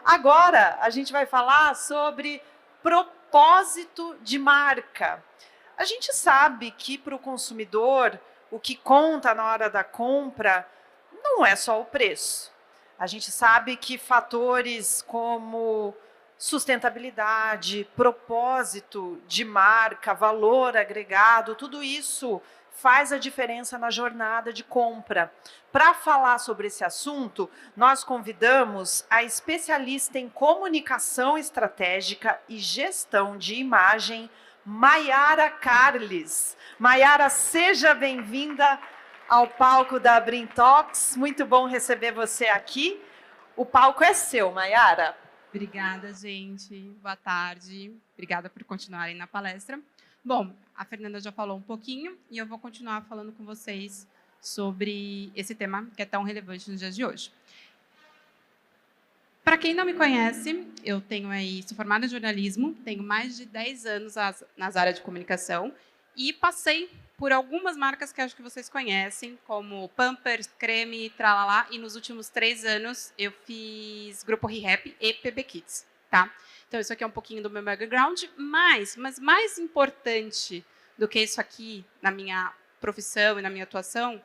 Agora, a gente vai falar sobre propósito de marca. A gente sabe que para o consumidor, o que conta na hora da compra não é só o preço. A gente sabe que fatores como sustentabilidade, propósito de marca, valor agregado, tudo isso faz a diferença na jornada de compra. Para falar sobre esse assunto, nós convidamos a especialista em comunicação estratégica e gestão de imagem, Maiara Carles. Maiara, seja bem-vinda ao palco da Brim Talks. Muito bom receber você aqui. O palco é seu, Maiara. Obrigada, gente. Boa tarde. Obrigada por continuarem na palestra. Bom, a Fernanda já falou um pouquinho e eu vou continuar falando com vocês sobre esse tema que é tão relevante nos dias de hoje. Para quem não me conhece, eu sou formada em jornalismo, tenho mais de 10 anos nas áreas de comunicação e passei por algumas marcas que acho que vocês conhecem, como Pampers, Creme, Tralalá, e nos últimos 3 anos eu fiz Grupo ReHap e PB Kids, tá? Então, isso aqui é um pouquinho do meu background, mas mais importante do que isso aqui na minha profissão e na minha atuação...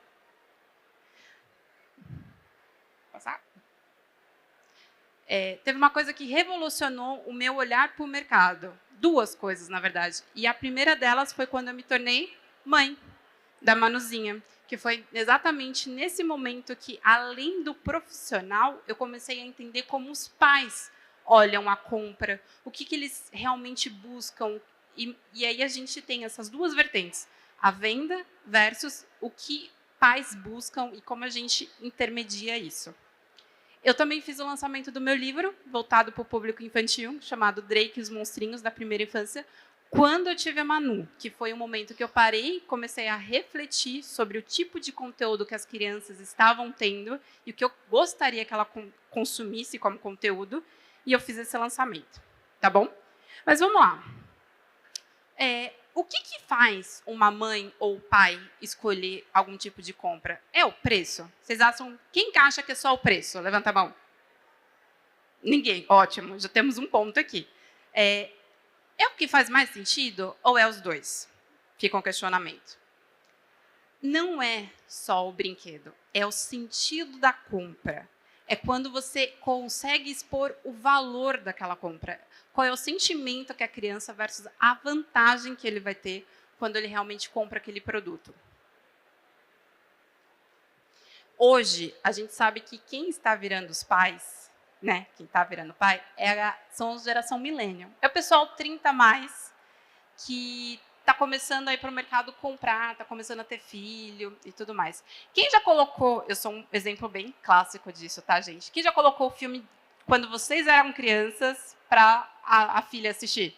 teve uma coisa que revolucionou o meu olhar para o mercado. 2 coisas, na verdade. E a primeira delas foi quando eu me tornei mãe da Manuzinha, que foi exatamente nesse momento que, além do profissional, eu comecei a entender como os pais olham a compra, o que eles realmente buscam. E aí a gente tem essas 2 vertentes, a venda versus o que pais buscam e como a gente intermedia isso. Eu também fiz o lançamento do meu livro, voltado para o público infantil, chamado Drake e os Monstrinhos da Primeira Infância, quando eu tive a Manu, que foi o momento que eu parei e comecei a refletir sobre o tipo de conteúdo que as crianças estavam tendo e o que eu gostaria que ela consumisse como conteúdo, e eu fiz esse lançamento, tá bom? Mas vamos lá. O que faz uma mãe ou pai escolher algum tipo de compra? É o preço? Vocês acham? Quem acha que é só o preço? Levanta a mão. Ninguém. Ótimo, já temos um ponto aqui. É o que faz mais sentido ou é os 2? Fica um questionamento. Não é só o brinquedo, é o sentido da compra. É quando você consegue expor o valor daquela compra. Qual é o sentimento que a criança versus a vantagem que ele vai ter quando ele realmente compra aquele produto. Hoje, a gente sabe que quem está virando os pais, né, quem está virando pai, são a geração millennial. É o pessoal 30 a mais que está começando a ir para o mercado comprar, está começando a ter filho e tudo mais. Quem já colocou, eu sou um exemplo bem clássico disso, tá, gente? Quem já colocou o filme quando vocês eram crianças para a filha assistir?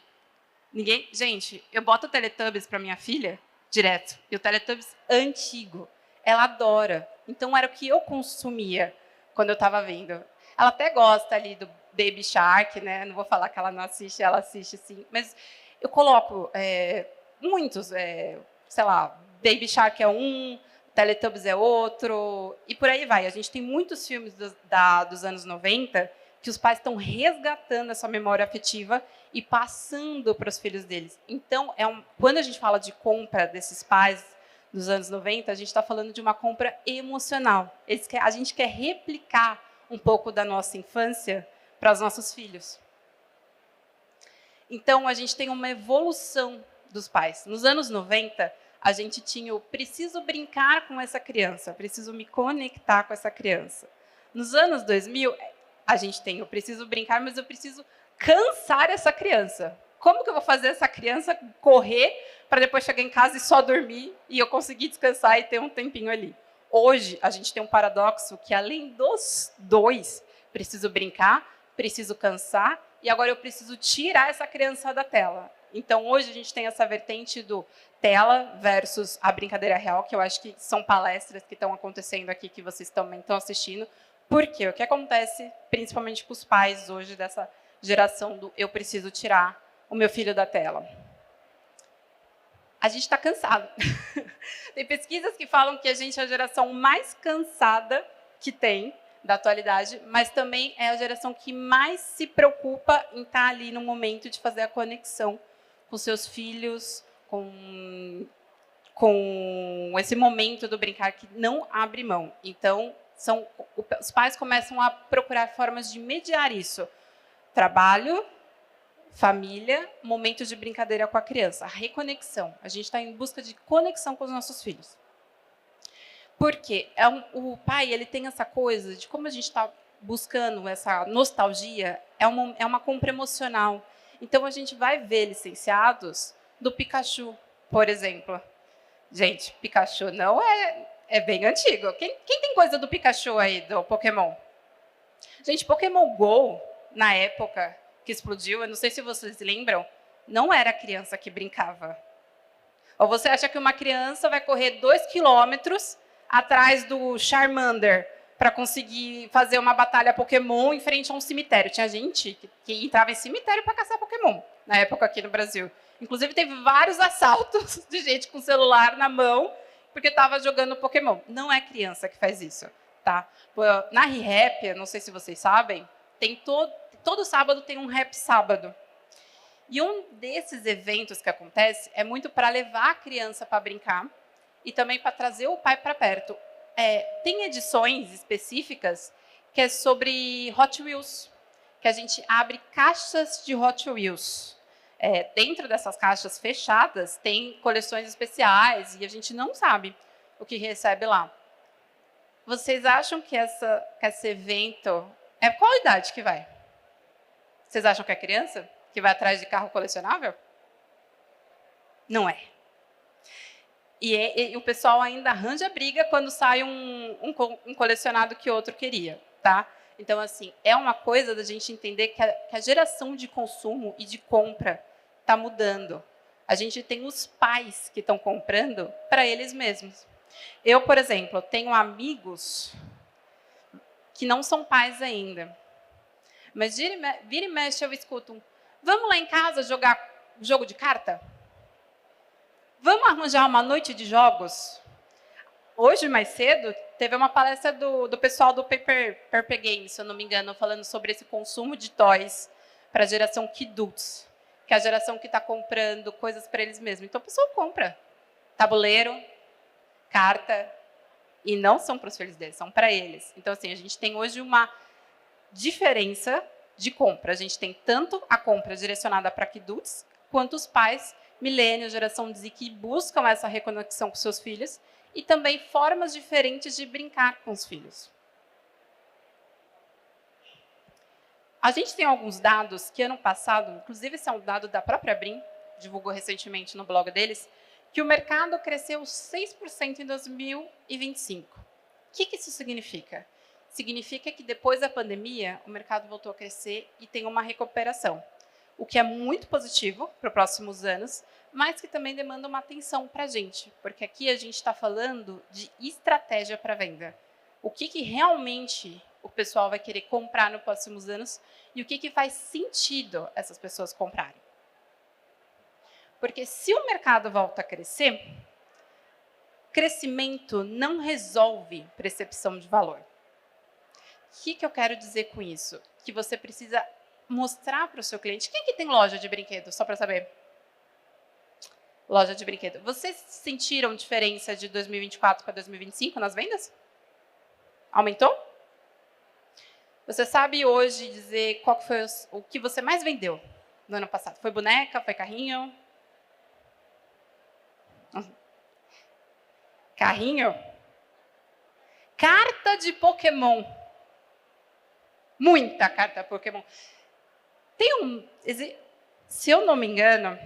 Ninguém? Gente, eu boto o Teletubbies para minha filha direto, e o Teletubbies antigo. Ela adora. Então, era o que eu consumia quando eu estava vendo. Ela até gosta ali do Baby Shark, né? Não vou falar que ela não assiste, ela assiste sim. Mas eu coloco muitos, sei lá, Baby Shark é um, Teletubbies é outro, e por aí vai. A gente tem muitos filmes dos anos 90 que os pais estão resgatando essa memória afetiva e passando para os filhos deles. Então, quando a gente fala de compra desses pais dos anos 90, a gente está falando de uma compra emocional. A gente quer replicar um pouco da nossa infância para os nossos filhos. Então, a gente tem uma evolução dos pais. Nos anos 90, a gente tinha o preciso brincar com essa criança, preciso me conectar com essa criança. Nos anos 2000, a gente tem eu preciso brincar, mas eu preciso cansar essa criança. Como que eu vou fazer essa criança correr para depois chegar em casa e só dormir e eu conseguir descansar e ter um tempinho ali? Hoje, a gente tem um paradoxo que, além dos 2, preciso brincar, preciso cansar, e agora eu preciso tirar essa criança da tela. Então, hoje, a gente tem essa vertente do tela versus a brincadeira real, que eu acho que são palestras que estão acontecendo aqui, que vocês também estão assistindo. Por quê? O que acontece, principalmente com os pais hoje, dessa geração do eu preciso tirar o meu filho da tela? a gente está cansado. Tem pesquisas que falam que a gente é a geração mais cansada que tem da atualidade, mas também é a geração que mais se preocupa em estar ali no momento de fazer a conexão com seus filhos, com esse momento do brincar que não abre mão. Então, os pais começam a procurar formas de mediar isso. Trabalho, família, momentos de brincadeira com a criança, a reconexão. A gente está em busca de conexão com os nossos filhos. Porque o pai ele tem essa coisa de como a gente está buscando essa nostalgia, é uma compra emocional. Então, a gente vai ver licenciados do Pikachu, por exemplo. Gente, Pikachu não é bem antigo. Quem tem coisa do Pikachu aí, do Pokémon? Gente, Pokémon GO, na época que explodiu, eu não sei se vocês lembram, não era a criança que brincava. Ou você acha que uma criança vai correr 2 quilômetros atrás do Charmander para conseguir fazer uma batalha Pokémon em frente a um cemitério? Tinha gente que entrava em cemitério para caçar Pokémon, na época aqui no Brasil. Inclusive, teve vários assaltos de gente com celular na mão porque estava jogando Pokémon. Não é criança que faz isso, tá? Na ReHap, não sei se vocês sabem, tem todo sábado tem um Rap Sábado. E um desses eventos que acontece é muito para levar a criança para brincar e também para trazer o pai para perto. Tem edições específicas que é sobre Hot Wheels, que a gente abre caixas de Hot Wheels. Dentro dessas caixas fechadas, tem coleções especiais e a gente não sabe o que recebe lá. Vocês acham que esse evento... qual a idade que vai? Vocês acham que é criança que vai atrás de carro colecionável? Não é. E o pessoal ainda arranja briga quando sai um colecionado que outro queria, tá? Então, assim, é uma coisa da gente entender que a geração de consumo e de compra está mudando. A gente tem os pais que estão comprando para eles mesmos. Eu, por exemplo, tenho amigos que não são pais ainda. Mas vira e mexe eu escuto, vamos lá em casa jogar jogo de carta? Vamos arranjar uma noite de jogos? Hoje, mais cedo, teve uma palestra do pessoal do Paper Games, se eu não me engano, falando sobre esse consumo de toys para a geração Kiduts, que é a geração que está comprando coisas para eles mesmos. Então, o pessoal compra tabuleiro, carta, e não são para os filhos deles, são para eles. Então, assim, a gente tem hoje uma diferença de compra. A gente tem tanto a compra direcionada para Kiduts, quanto os pais, milênios, geração Z, que buscam essa reconexão com seus filhos, e também formas diferentes de brincar com os filhos. A gente tem alguns dados que, ano passado, inclusive esse é um dado da própria Brim, divulgou recentemente no blog deles, que o mercado cresceu 6% em 2025. O que isso significa? Significa que, depois da pandemia, o mercado voltou a crescer e tem uma recuperação, o que é muito positivo para os próximos anos, mas que também demanda uma atenção para a gente, porque aqui a gente está falando de estratégia para venda. O que realmente o pessoal vai querer comprar nos próximos anos e o que faz sentido essas pessoas comprarem. Porque se o mercado volta a crescer, crescimento não resolve percepção de valor. O que eu quero dizer com isso? Que você precisa mostrar para o seu cliente. Quem que tem loja de brinquedo, só para saber? Loja de brinquedo. Vocês sentiram diferença de 2024 para 2025 nas vendas? Aumentou? Você sabe hoje dizer qual foi o que você mais vendeu no ano passado? Foi boneca? Foi carrinho? Carrinho? Carta de Pokémon. Muita carta Pokémon. Se eu não me engano,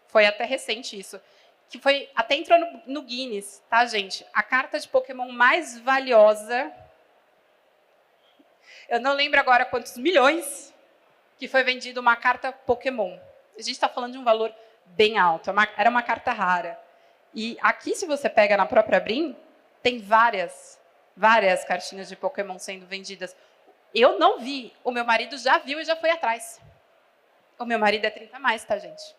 foi até recente isso, que até entrou no Guinness, tá, gente? A carta de Pokémon mais valiosa, eu não lembro agora quantos milhões, que foi vendida uma carta Pokémon. A gente está falando de um valor bem alto, era uma carta rara. E aqui, se você pega na própria Brim, tem várias cartinhas de Pokémon sendo vendidas. Eu não vi, o meu marido já viu e já foi atrás. O meu marido é 30 a mais, tá, gente?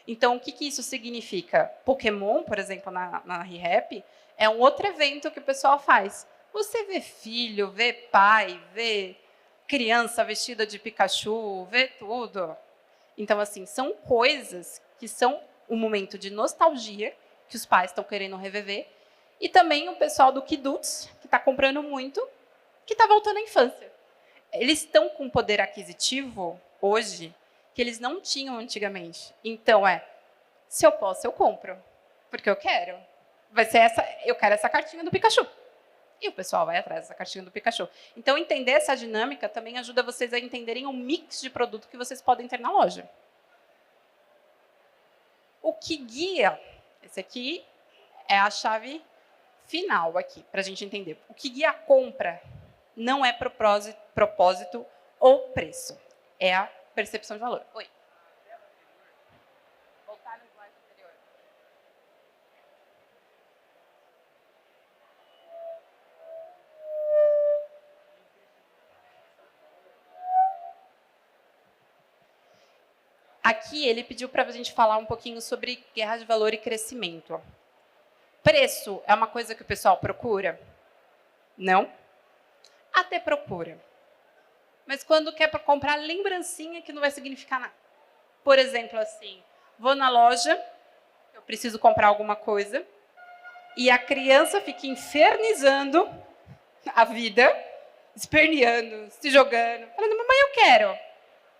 Então, o que isso significa? Pokémon, por exemplo, na ReHap, é um outro evento que o pessoal faz. Você vê filho, vê pai, vê criança vestida de Pikachu, vê tudo. Então, assim, são coisas que são um momento de nostalgia, que os pais estão querendo reviver, e também o pessoal do Kiduts, que está comprando muito, que está voltando à infância. Eles estão com poder aquisitivo, hoje, que eles não tinham antigamente. Então, se eu posso, eu compro, porque eu quero. Vai ser eu quero essa cartinha do Pikachu. E o pessoal vai atrás dessa cartinha do Pikachu. Então, entender essa dinâmica também ajuda vocês a entenderem o mix de produto que vocês podem ter na loja. O que guia, esse aqui é a chave final aqui, para a gente entender. O que guia a compra não é propósito ou preço. É a percepção de valor. Oi. Voltar no slide anterior. Aqui ele pediu para a gente falar um pouquinho sobre guerra de valor e crescimento. Preço é uma coisa que o pessoal procura? Não? Até procura. Mas quando quer para comprar lembrancinha que não vai significar nada. Por exemplo, assim, vou na loja, eu preciso comprar alguma coisa, e a criança fica infernizando a vida, esperneando, se jogando, falando, mamãe, eu quero.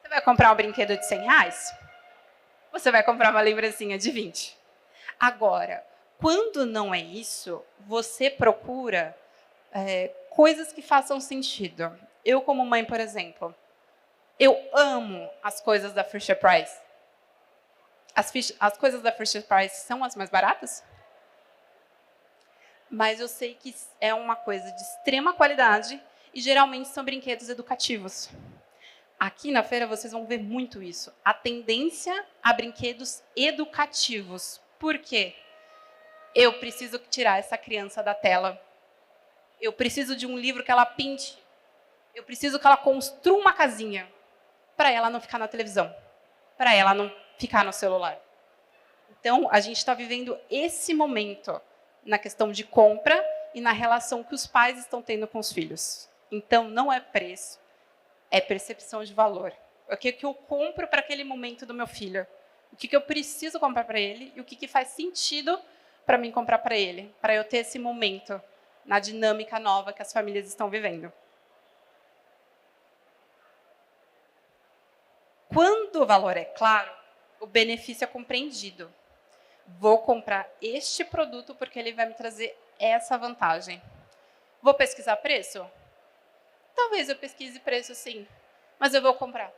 Você vai comprar um brinquedo de R$100? Você vai comprar uma lembrancinha de 20. Agora, quando não é isso, você procura coisas que façam sentido. Eu, como mãe, por exemplo, eu amo as coisas da Fisher Price. As coisas da Fisher Price são as mais baratas? Mas eu sei que é uma coisa de extrema qualidade e, geralmente, são brinquedos educativos. Aqui na feira vocês vão ver muito isso. A tendência a brinquedos educativos. Por quê? Eu preciso tirar essa criança da tela. Eu preciso de um livro que ela pinte. Eu preciso que ela construa uma casinha para ela não ficar na televisão, para ela não ficar no celular. Então, a gente está vivendo esse momento na questão de compra e na relação que os pais estão tendo com os filhos. Então, não é preço. É percepção de valor. O que eu compro para aquele momento do meu filho? O que eu preciso comprar para ele? E o que faz sentido para mim comprar para ele? Para eu ter esse momento na dinâmica nova que as famílias estão vivendo. Quando o valor é claro, o benefício é compreendido. Vou comprar este produto porque ele vai me trazer essa vantagem. Vou pesquisar preço? Talvez eu pesquise preço, sim, mas eu vou comprar.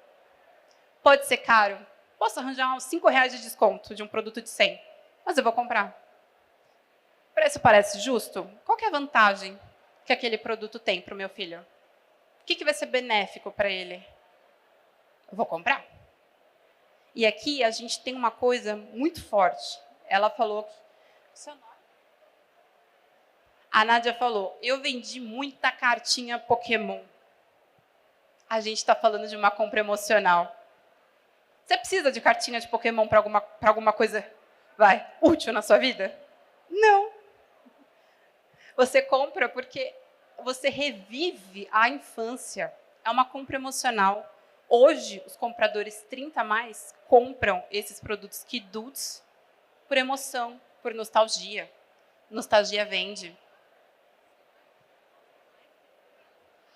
Pode ser caro. Posso arranjar uns R$5 de desconto de um produto de 100, mas eu vou comprar. O preço parece justo? Qual que é a vantagem que aquele produto tem para o meu filho? O que vai ser benéfico para ele? Eu vou comprar. E aqui a gente tem uma coisa muito forte. Ela falou que... Seu nome? A Nádia falou, eu vendi muita cartinha Pokémon. A gente está falando de uma compra emocional. Você precisa de cartinha de Pokémon para alguma coisa útil na sua vida? Não. Você compra porque você revive a infância. É uma compra emocional. Hoje, os compradores 30+, compram esses produtos Kiduts por emoção, por nostalgia. Nostalgia vende.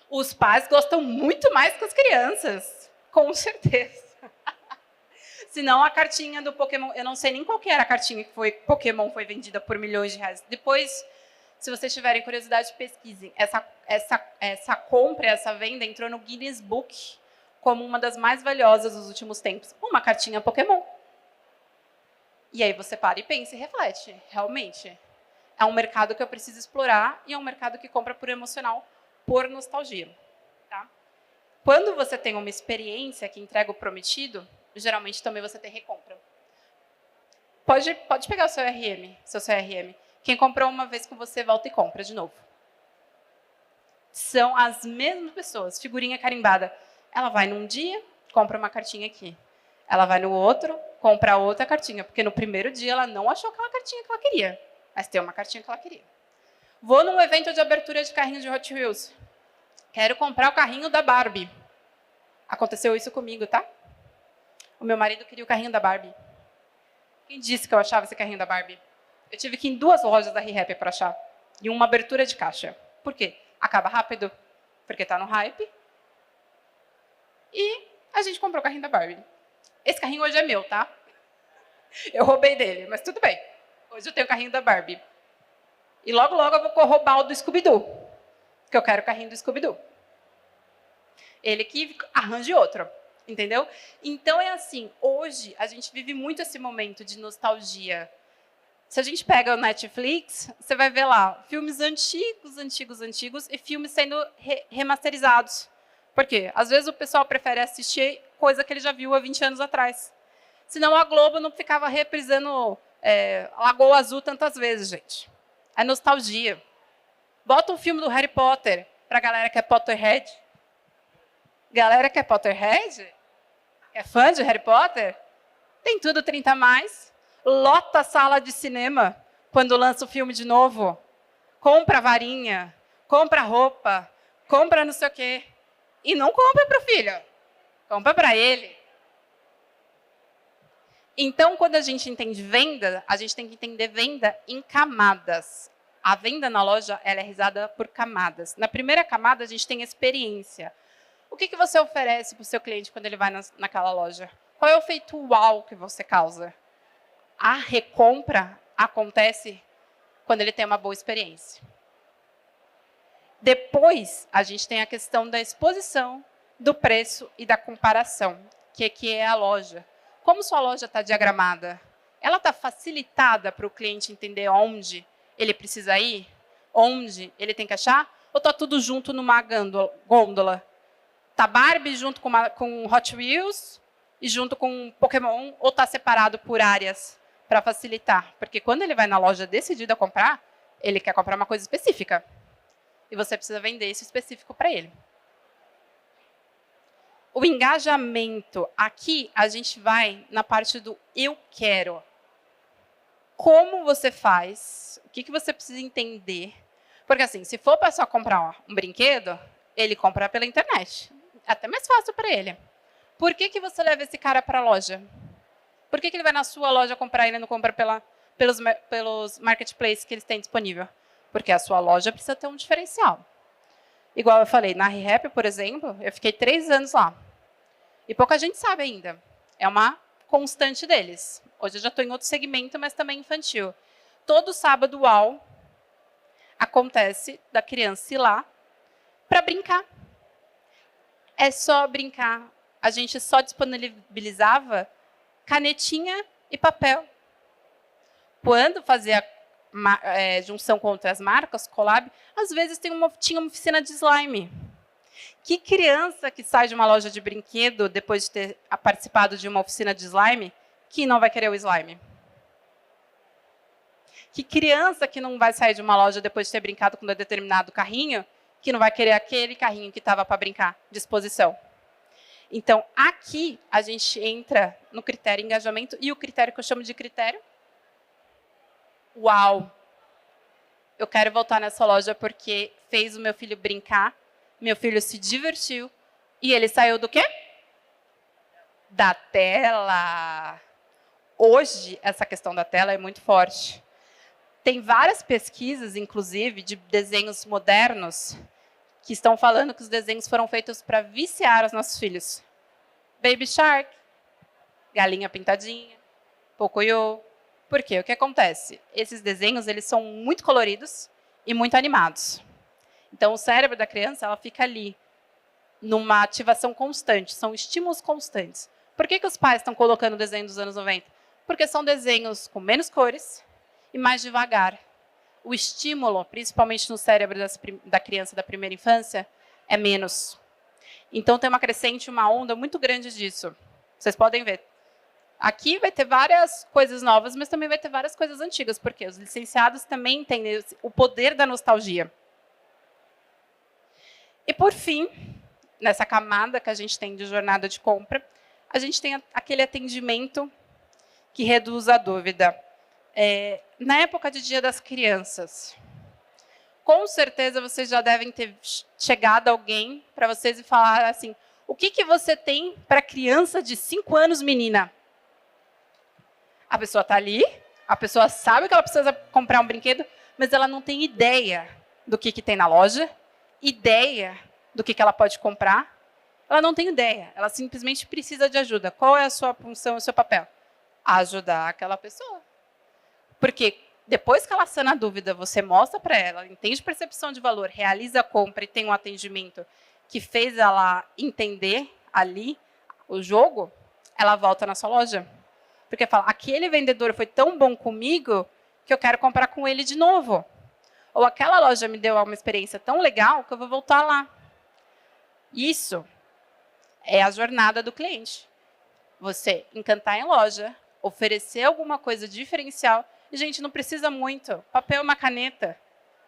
Os pais gostam muito mais que as crianças, com certeza. Senão a cartinha do Pokémon, eu não sei nem qual que era a cartinha que Pokémon foi vendida por milhões de reais. Depois, se vocês tiverem curiosidade, pesquisem. Essa compra, essa venda entrou no Guinness Book como uma das mais valiosas dos últimos tempos. Uma cartinha Pokémon. E aí você para e pensa e reflete. Realmente, é um mercado que eu preciso explorar e é um mercado que compra por emocional, por nostalgia. Tá? Quando você tem uma experiência que entrega o prometido, geralmente também você tem recompra. Pode pegar o seu CRM. Quem comprou uma vez com você, volta e compra de novo. São as mesmas pessoas, figurinha carimbada. Ela vai num dia, compra uma cartinha aqui. Ela vai no outro, compra outra cartinha, porque no primeiro dia ela não achou aquela cartinha que ela queria, mas tem uma cartinha que ela queria. Vou num evento de abertura de carrinho de Hot Wheels. Quero comprar o carrinho da Barbie. Aconteceu isso comigo, tá? O meu marido queria o carrinho da Barbie. Quem disse que eu achava esse carrinho da Barbie? Eu tive que ir em 2 lojas da ReHap para achar. E uma abertura de caixa. Por quê? Acaba rápido, porque está no hype. E a gente comprou o carrinho da Barbie. Esse carrinho hoje é meu, tá? Eu roubei dele, mas tudo bem. Hoje eu tenho o carrinho da Barbie. E logo, logo eu vou roubar o do Scooby-Doo. Porque eu quero o carrinho do Scooby-Doo. Ele que arranje outro. Entendeu? Então, é assim, hoje a gente vive muito esse momento de nostalgia. Se a gente pega o Netflix, você vai ver lá filmes antigos e filmes sendo remasterizados. Por quê? Às vezes o pessoal prefere assistir coisa que ele já viu há 20 anos atrás. Senão a Globo não ficava reprisando Lagoa Azul tantas vezes, gente. É nostalgia. Bota um filme do Harry Potter para a galera que é Potterhead. Galera que é Potterhead, é fã de Harry Potter, tem tudo 30 a mais, lota a sala de cinema quando lança o filme de novo, compra varinha, compra roupa, compra não sei o quê. E não compra para o filho, compra para ele. Então, quando a gente entende venda, a gente tem que entender venda em camadas. A venda na loja ela é realizada por camadas. Na primeira camada, a gente tem experiência. O que você oferece para o seu cliente quando ele vai naquela loja? Qual é o efeito uau que você causa? A recompra acontece quando ele tem uma boa experiência. Depois, a gente tem a questão da exposição, do preço e da comparação, que é a loja. Como sua loja está diagramada? Ela está facilitada para o cliente entender onde ele precisa ir? Onde ele tem que achar? Ou está tudo junto numa gôndola? Está Barbie junto com Hot Wheels e junto com Pokémon, ou está separado por áreas para facilitar? Porque quando ele vai na loja decidido a comprar, ele quer comprar uma coisa específica. E você precisa vender isso específico para ele. O engajamento. Aqui a gente vai na parte do eu quero. Como você faz? O que você precisa entender? Porque assim, se for para só comprar um brinquedo, ele compra pela internet. Até mais fácil para ele. Por que você leva esse cara para a loja? Por que ele vai na sua loja comprar e ele não compra pelos marketplaces que eles têm disponível? Porque a sua loja precisa ter um diferencial. Igual eu falei, na ReHap, por exemplo, eu fiquei 3 anos lá. E pouca gente sabe ainda. É uma constante deles. Hoje eu já estou em outro segmento, mas também infantil. Todo sábado, UAU, acontece da criança ir lá para brincar. É só brincar. A gente só disponibilizava canetinha e papel. Quando fazia junção com outras marcas, collab, às vezes tinha uma oficina de slime. Que criança que sai de uma loja de brinquedo, depois de ter participado de uma oficina de slime, que não vai querer o slime? Que criança que não vai sair de uma loja depois de ter brincado com um determinado carrinho, que não vai querer aquele carrinho que estava para brincar, de exposição? Então, aqui a gente entra no critério engajamento, e o critério que eu chamo de critério uau! Eu quero voltar nessa loja porque fez o meu filho brincar, meu filho se divertiu, e ele saiu do quê? Da tela. Hoje, essa questão da tela é muito forte. Tem várias pesquisas, inclusive, de desenhos modernos, que estão falando que os desenhos foram feitos para viciar os nossos filhos. Baby Shark, Galinha Pintadinha, Pocoyo. Por quê? O que acontece? Esses desenhos eles são muito coloridos e muito animados. Então, o cérebro da criança ela fica ali, numa ativação constante, são estímulos constantes. Por que os pais estão colocando o desenho dos anos 90? Porque são desenhos com menos cores e mais devagar. O estímulo, principalmente no cérebro da criança da primeira infância, é menos. Então, tem uma crescente, uma onda muito grande disso. Vocês podem ver. Aqui vai ter várias coisas novas, mas também vai ter várias coisas antigas, porque os licenciados também entendem o poder da nostalgia. E, por fim, nessa camada que a gente tem de jornada de compra, a gente tem aquele atendimento que reduz a dúvida. Na época de Dia das Crianças, com certeza vocês já devem ter chegado alguém para vocês e falar assim, o que você tem para criança de 5 anos, menina? A pessoa está ali, a pessoa sabe que ela precisa comprar um brinquedo, mas ela não tem ideia do que tem na loja, ideia do que ela pode comprar. Ela não tem ideia, ela simplesmente precisa de ajuda. Qual é a sua função, o seu papel? Ajudar aquela pessoa. Porque depois que ela sana a dúvida, você mostra para ela, entende percepção de valor, realiza a compra e tem um atendimento que fez ela entender ali o jogo, ela volta na sua loja. Porque fala, aquele vendedor foi tão bom comigo que eu quero comprar com ele de novo. Ou aquela loja me deu uma experiência tão legal que eu vou voltar lá. Isso é a jornada do cliente. Você encantar em loja, oferecer alguma coisa diferencial. E, gente, não precisa muito. Papel e uma caneta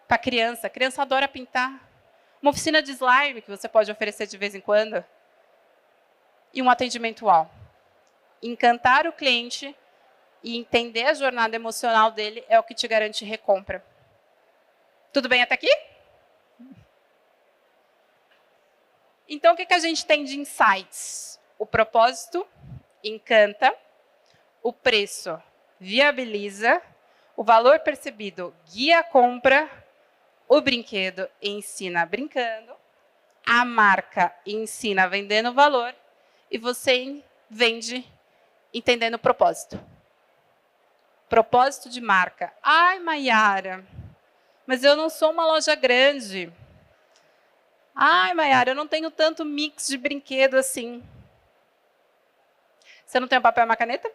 para criança. A criança adora pintar. Uma oficina de slime que você pode oferecer de vez em quando. E um atendimento UAU. Encantar o cliente e entender a jornada emocional dele é o que te garante recompra. Tudo bem até aqui? Então, o que a gente tem de insights? O propósito encanta, o preço viabiliza, o valor percebido guia a compra, o brinquedo ensina brincando, a marca ensina vendendo valor e você vende entendendo o propósito. Propósito de marca. Ai, Maiara, mas eu não sou uma loja grande. Ai, Maiara, eu não tenho tanto mix de brinquedo assim. Você não tem um papel e uma caneta?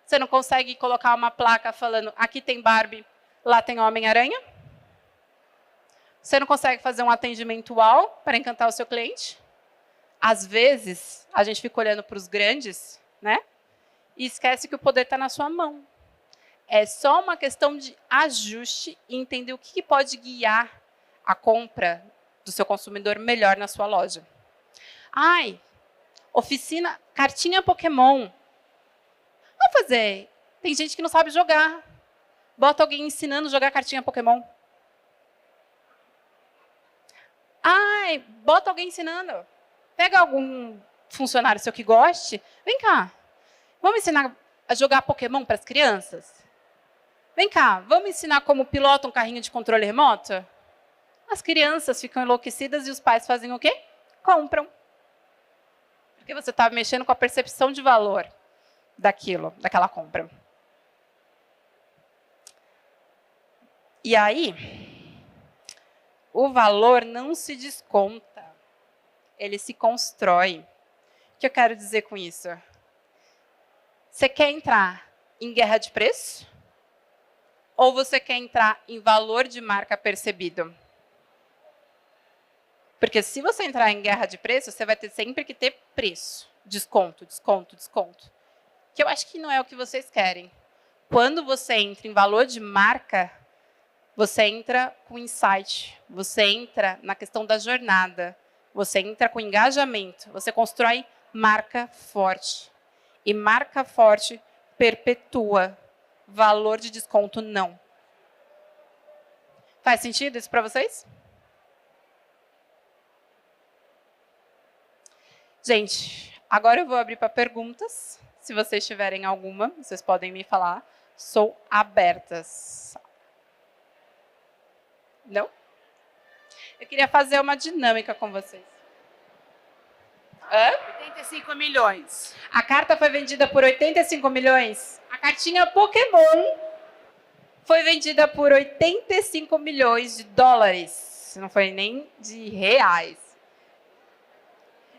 Você não consegue colocar uma placa falando, aqui tem Barbie, lá tem Homem-Aranha? Você não consegue fazer um atendimento UAU para encantar o seu cliente? Às vezes, a gente fica olhando para os grandes, né? E esquece que o poder está na sua mão. É só uma questão de ajuste e entender o que pode guiar a compra do seu consumidor melhor na sua loja. Ai, oficina, cartinha Pokémon. Vamos fazer. Tem gente que não sabe jogar. Bota alguém ensinando a jogar cartinha Pokémon. Ai, bota alguém ensinando. Pega algum funcionário seu que goste. Vem cá. Vamos ensinar a jogar Pokémon para as crianças? Vem cá, vamos ensinar como pilota um carrinho de controle remoto? As crianças ficam enlouquecidas e os pais fazem o quê? Compram. Porque você está mexendo com a percepção de valor daquela compra. E aí, o valor não se desconta, ele se constrói. O que eu quero dizer com isso? Você quer entrar em guerra de preço? Ou você quer entrar em valor de marca percebido? Porque se você entrar em guerra de preço, você vai ter sempre que ter preço. Desconto, desconto, desconto. Que eu acho que não é o que vocês querem. Quando você entra em valor de marca, você entra com insight, você entra na questão da jornada, você entra com engajamento, você constrói marca forte. E marca forte perpetua. Valor de desconto, não. Faz sentido isso para vocês? Gente, agora eu vou abrir para perguntas. Se vocês tiverem alguma, vocês podem me falar. Sou abertas. Não? Eu queria fazer uma dinâmica com vocês. 85 milhões. A carta foi vendida por 85 milhões? A cartinha Pokémon foi vendida por 85 milhões de dólares. Não foi nem de reais.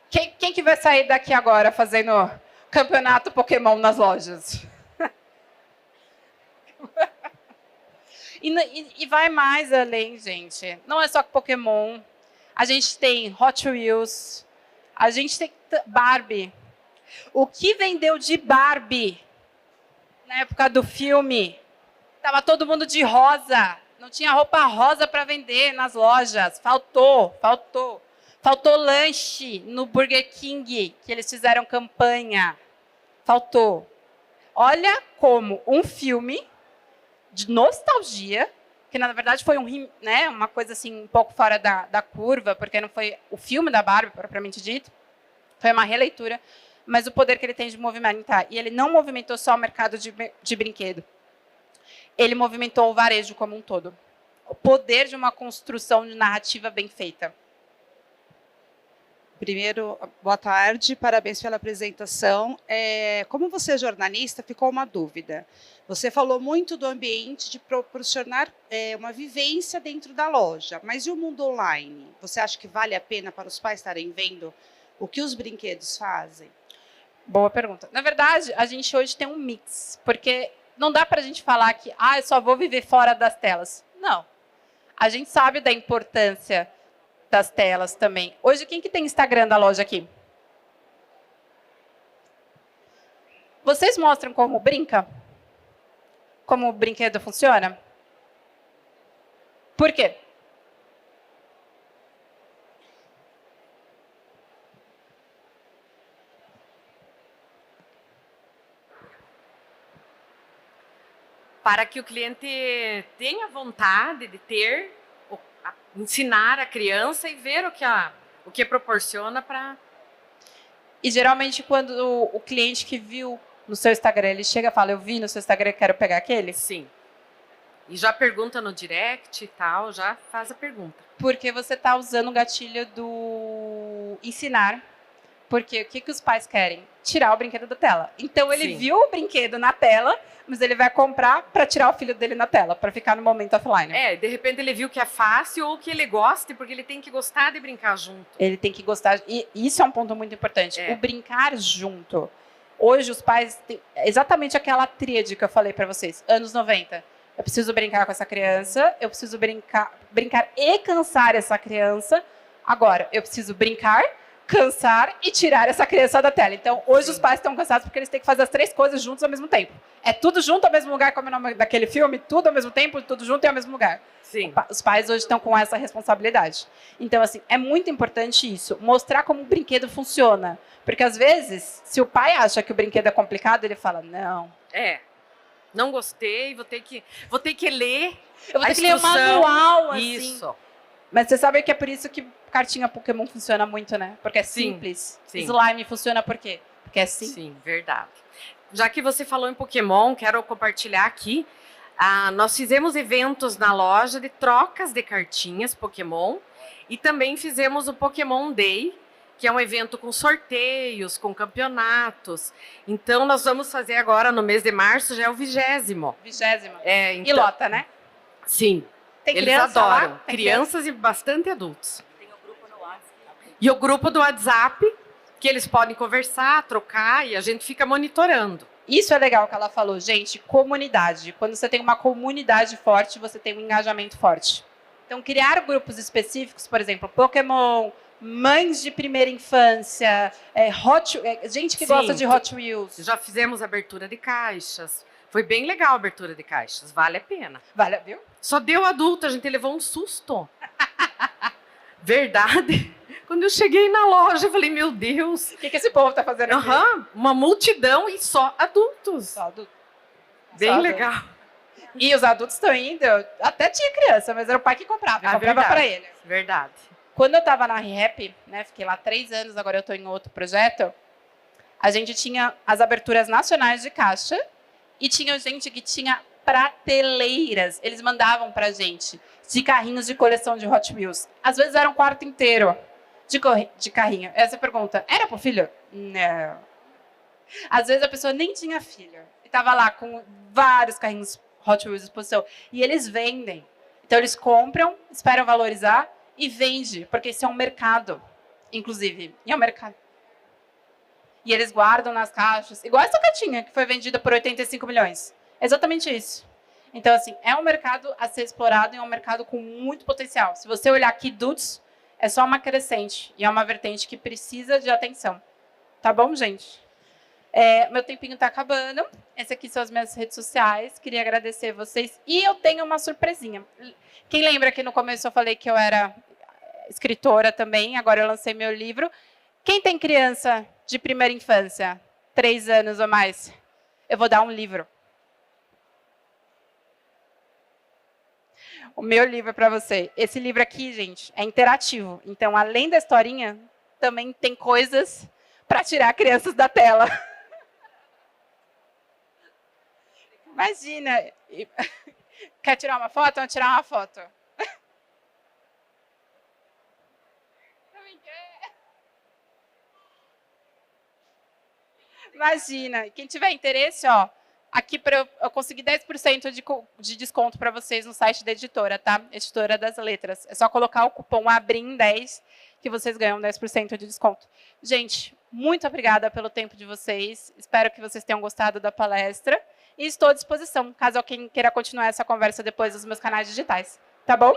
Quem que vai sair daqui agora fazendo campeonato Pokémon nas lojas? E vai mais além, gente. Não é só Pokémon. A gente tem Hot Wheels. A gente tem Barbie. O que vendeu de Barbie na época do filme? Tava todo mundo de rosa. Não tinha roupa rosa para vender nas lojas. Faltou. Faltou lanche no Burger King, que eles fizeram campanha. Faltou. Olha como um filme de nostalgia, que na verdade foi uma coisa assim um pouco fora da curva, porque não foi o filme da Barbie, propriamente dito, foi uma releitura, mas o poder que ele tem de movimentar. E ele não movimentou só o mercado de brinquedo, ele movimentou o varejo como um todo. O poder de uma construção de narrativa bem feita. Primeiro, boa tarde, parabéns pela apresentação. Como você é jornalista, ficou uma dúvida. Você falou muito do ambiente de proporcionar uma vivência dentro da loja, mas e o mundo online? Você acha que vale a pena para os pais estarem vendo o que os brinquedos fazem? Boa pergunta. Na verdade, a gente hoje tem um mix, porque não dá para a gente falar que eu só vou viver fora das telas. Não. A gente sabe da importância das telas também. Hoje, quem que tem Instagram da loja aqui? Vocês mostram como brinca? Como o brinquedo funciona? Por quê? Para que o cliente tenha vontade de ter, ensinar a criança e ver o que proporciona para... E geralmente quando o cliente que viu no seu Instagram, ele chega e fala, eu vi no seu Instagram, quero pegar aquele? Sim. E já pergunta no direct e tal, já faz a pergunta. Porque você está usando o gatilho do ensinar. Porque o que os pais querem? Tirar o brinquedo da tela. Então, ele viu o brinquedo na tela, mas ele vai comprar para tirar o filho dele na tela, para ficar no momento offline. De repente ele viu que é fácil ou que ele goste, porque ele tem que gostar de brincar junto. Ele tem que gostar. E isso é um ponto muito importante. O brincar junto. Hoje, os pais têm exatamente aquela tríade que eu falei para vocês. Anos 90. Eu preciso brincar com essa criança, eu preciso brincar e cansar essa criança. Agora, eu preciso brincar, cansar e tirar essa criança da tela. Então, hoje os pais estão cansados porque eles têm que fazer as três coisas juntos ao mesmo tempo. É tudo junto ao mesmo lugar, como é o nome daquele filme, tudo ao mesmo tempo, tudo junto e ao mesmo lugar. Sim. Os pais hoje estão com essa responsabilidade. Então, assim, é muito importante isso, mostrar como o brinquedo funciona. Porque, às vezes, se o pai acha que o brinquedo é complicado, ele fala, não. Não gostei, vou ter que ler. Eu vou ter que ler o manual, assim. Isso. Mas você sabe que é por isso que cartinha Pokémon funciona muito, né? Porque é simples. Sim. Slime funciona por quê? Porque é simples. Sim, verdade. Já que você falou em Pokémon, quero compartilhar aqui. Nós fizemos eventos na loja de trocas de cartinhas Pokémon e também fizemos o Pokémon Day, que é um evento com sorteios, com campeonatos. Então, nós vamos fazer agora, no mês de março, já é o 20º. 20º. Então, E lota, né? Sim. Tem Eles criança adoram. lá? Tem Crianças e bastante adultos. Tem o grupo no WhatsApp. E o grupo do WhatsApp, que eles podem conversar, trocar, e a gente fica monitorando. Isso é legal que ela falou, gente, comunidade. Quando você tem uma comunidade forte, você tem um engajamento forte. Então, criar grupos específicos, por exemplo, Pokémon, mães de primeira infância, gente que gosta de Hot Wheels. Já fizemos abertura de caixas. Foi bem legal a abertura de caixas, vale a pena. Vale, viu? Só deu adulto, a gente levou um susto. Verdade. Quando eu cheguei na loja, eu falei, meu Deus. O que esse povo tá fazendo aqui? Uma multidão e só adultos. Só adultos. Bem legal. E os adultos estão indo, até tinha criança, mas era o pai que comprava, comprava para ele. Verdade. Quando eu estava na ReHap, né, fiquei lá 3 anos, agora eu estou em outro projeto, a gente tinha as aberturas nacionais de caixa e tinha gente que tinha prateleiras. Eles mandavam para a gente de carrinhos de coleção de Hot Wheels. Às vezes era um quarto inteiro de carrinho. Essa pergunta, era pro filho? Não. Às vezes a pessoa nem tinha filho. E estava lá com vários carrinhos Hot Wheels à disposição. E eles vendem. Então eles compram, esperam valorizar e vende, porque isso é um mercado, inclusive. E é um mercado. E eles guardam nas caixas, igual essa caixinha que foi vendida por 85 milhões. É exatamente isso. Então, assim, é um mercado a ser explorado e é um mercado com muito potencial. Se você olhar aqui, Dudes, é só uma crescente e é uma vertente que precisa de atenção. Tá bom, gente? Meu tempinho está acabando. Essas aqui são as minhas redes sociais. Queria agradecer vocês. E eu tenho uma surpresinha. Quem lembra que no começo eu falei que eu era escritora também, agora eu lancei meu livro. Quem tem criança de primeira infância, 3 anos ou mais? Eu vou dar um livro. O meu livro para você. Esse livro aqui, gente, é interativo. Então, além da historinha, também tem coisas para tirar crianças da tela. Imagina. Quer tirar uma foto? Vamos tirar uma foto. Imagina. Quem tiver interesse, ó, aqui eu consegui 10% de desconto para vocês no site da editora, tá? Editora das Letras. É só colocar o cupom ABRIM10 que vocês ganham 10% de desconto. Gente, muito obrigada pelo tempo de vocês. Espero que vocês tenham gostado da palestra. E estou à disposição, caso alguém queira continuar essa conversa depois nos meus canais digitais. Tá bom?